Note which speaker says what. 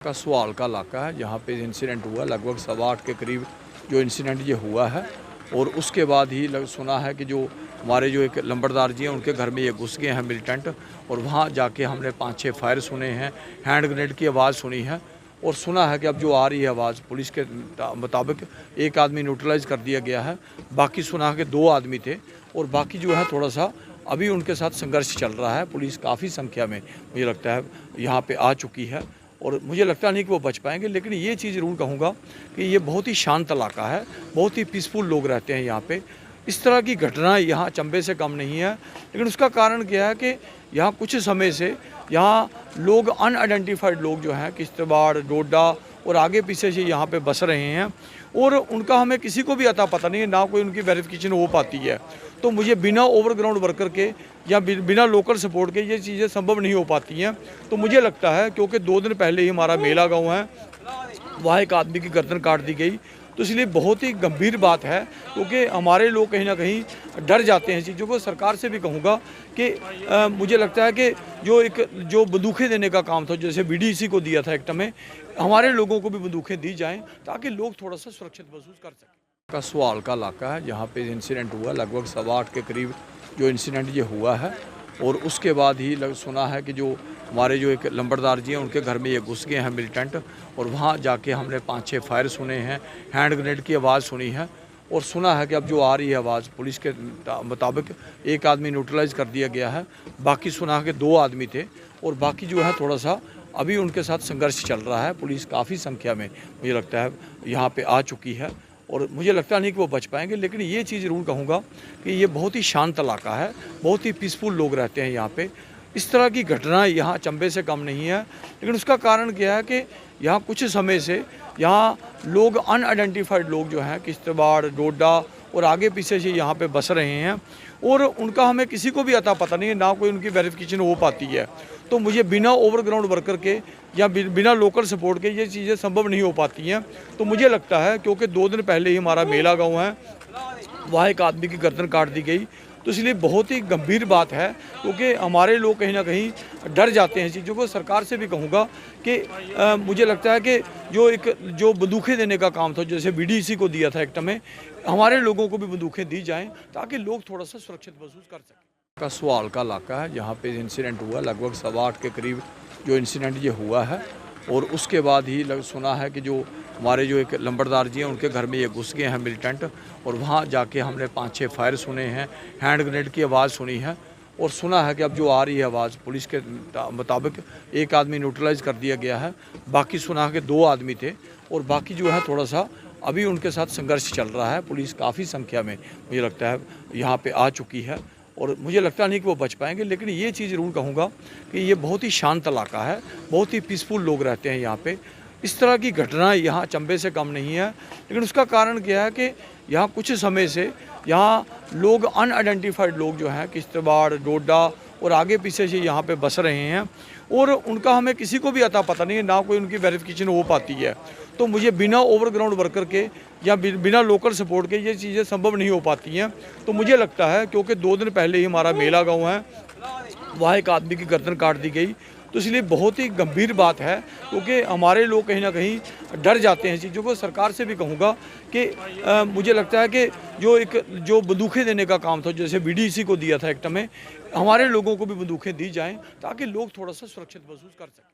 Speaker 1: का सुआल का इलाका है जहाँ पे इंसिडेंट हुआ लगभग 8:15 के करीब जो इंसिडेंट ये हुआ है। और उसके बाद ही सुना है कि जो हमारे जो एक लंबरदार जी हैं उनके घर में ये घुस गए हैं मिलिटेंट। और वहाँ जाके हमने 5-6 फायर सुने हैं, हैंड ग्रेनेड की आवाज़ सुनी है। और सुना है कि अब जो आ रही है आवाज़ पुलिस के मुताबिक एक आदमी न्यूट्रलाइज कर दिया गया है, बाकी सुना है कि 2 आदमी थे और बाकी जो है थोड़ा सा अभी उनके साथ संघर्ष चल रहा है। पुलिस काफ़ी संख्या में मुझे लगता है यहाँ पे आ चुकी है और मुझे लगता नहीं कि वो बच पाएंगे। लेकिन ये चीज़ ज़रूर कहूँगा कि ये बहुत ही शांत इलाका है, बहुत ही पीसफुल लोग रहते हैं यहाँ पे। इस तरह की घटना यहाँ चंबे से कम नहीं है। लेकिन उसका कारण क्या है कि यहाँ कुछ समय से यहाँ लोग अनआइडेंटिफाइड लोग जो हैं किश्तवाड़, डोडा और आगे पीछे से यहाँ पे बस रहे हैं और उनका हमें किसी को भी अता पता नहीं है, ना कोई उनकी वेरिफिकेशन हो पाती है। तो मुझे बिना ओवरग्राउंड वर्कर के या बिना लोकल सपोर्ट के ये चीज़ें संभव नहीं हो पाती हैं। तो मुझे लगता है क्योंकि 2 दिन पहले ही हमारा मेला गाँव है, वहाँ एक आदमी की गर्दन काट दी गई। तो इसलिए बहुत ही गंभीर बात है क्योंकि हमारे लोग कहीं ना कहीं डर जाते हैं चीज़ों को। सरकार से भी कहूँगा कि मुझे लगता है कि जो बंदूकें देने का काम था, जैसे बीडीसी को दिया था एक्ट में, हमारे लोगों को भी बंदूकें दी जाएं ताकि लोग थोड़ा सा सुरक्षित महसूस कर सकें। का सुआल का इलाका है जहाँ पे इंसिडेंट हुआ लगभग 8:15 के करीब जो इंसिडेंट ये हुआ है। और उसके बाद ही सुना है कि जो हमारे जो एक लंबरदार जी हैं उनके घर में ये घुस गए हैं मिलिटेंट। और वहाँ जाके हमने 5-6 फायर सुने हैं, हैंड ग्रेनेड की आवाज़ सुनी है। और सुना है कि अब जो आ रही है आवाज़ पुलिस के मुताबिक एक आदमी न्यूट्रलाइज कर दिया गया है, बाकी सुना है कि 2 आदमी थे और बाकी जो है थोड़ा सा अभी उनके साथ संघर्ष चल रहा है। पुलिस काफ़ी संख्या में मुझे लगता है यहाँ पे आ चुकी है और मुझे लगता नहीं कि वो बच पाएंगे। लेकिन ये चीज़ ज़रूर कहूँगा कि ये बहुत ही शांत इलाका है, बहुत ही पीसफुल लोग रहते हैं यहाँ पे। इस तरह की घटना यहाँ चंबे से कम नहीं है। लेकिन उसका कारण क्या है कि यहाँ कुछ समय से यहाँ लोग अनआइडेंटिफाइड लोग जो हैं किश्तवाड़, डोडा और आगे पीछे से यहाँ पे बस रहे हैं और उनका हमें किसी को भी अता पता नहीं है, ना कोई उनकी वेरिफिकेशन हो पाती है। तो मुझे बिना ओवरग्राउंड वर्कर के या बिना लोकल सपोर्ट के ये चीज़ें संभव नहीं हो पाती हैं। तो मुझे लगता है क्योंकि 2 दिन पहले ही हमारा मेला गाँव है, वहाँ एक आदमी की गर्दन काट दी गई। तो इसलिए बहुत ही गंभीर बात है क्योंकि हमारे लोग कहीं ना कहीं डर जाते हैं चीज़ों को। सरकार से भी कहूँगा कि मुझे लगता है कि जो बंदूकें देने का काम था, जैसे बीडीसी को दिया था एक्ट में, हमारे लोगों को भी बंदूकें दी जाएं ताकि लोग थोड़ा सा सुरक्षित महसूस कर सकें। का सुआल का इलाका है जहाँ पे इंसिडेंट हुआ लगभग 8:15 के करीब जो इंसिडेंट ये हुआ है। और उसके बाद ही सुना है कि जो हमारे जो एक लंबरदार जी हैं उनके घर में ये घुस गए हैं मिलिटेंट। और वहाँ जाके हमने 5-6 फायर सुने हैं, हैंड ग्रेनेड की आवाज़ सुनी है। और सुना है कि अब जो आ रही है आवाज़ पुलिस के मुताबिक एक आदमी न्यूट्रलाइज कर दिया गया है, बाकी सुना है कि 2 आदमी थे और बाकी जो है थोड़ा सा अभी उनके साथ संघर्ष चल रहा है। पुलिस काफ़ी संख्या में मुझे लगता है यहाँ पे आ चुकी है और मुझे लगता नहीं कि वो बच पाएंगे। लेकिन ये चीज़ ज़रूर कहूँगा कि ये बहुत ही शांत इलाका है, बहुत ही पीसफुल लोग रहते हैं यहाँ पे। इस तरह की घटना यहाँ चंबे से कम नहीं है। लेकिन उसका कारण क्या है कि यहाँ कुछ समय से यहाँ लोग अनआइडेंटिफाइड लोग जो हैं किश्तवाड़, डोडा और आगे पीछे से यहाँ पे बस रहे हैं और उनका हमें किसी को भी अता पता नहीं है, ना कोई उनकी वेरिफिकेशन हो पाती है। तो मुझे बिना ओवरग्राउंड वर्कर के या बिना लोकल सपोर्ट के ये चीज़ें संभव नहीं हो पाती हैं। तो मुझे लगता है क्योंकि 2 दिन पहले ही हमारा मेला गाँव है, वहाँ एक आदमी की गर्दन काट दी गई। तो इसलिए बहुत ही गंभीर बात है क्योंकि हमारे लोग कहीं ना कहीं डर जाते हैं चीज़ों को। सरकार से भी कहूँगा कि मुझे लगता है कि जो बंदूकें देने का काम था, जैसे बीडीसी को दिया था एक्ट में, हमारे लोगों को भी बंदूकें दी जाएं ताकि लोग थोड़ा सा सुरक्षित महसूस कर सकें।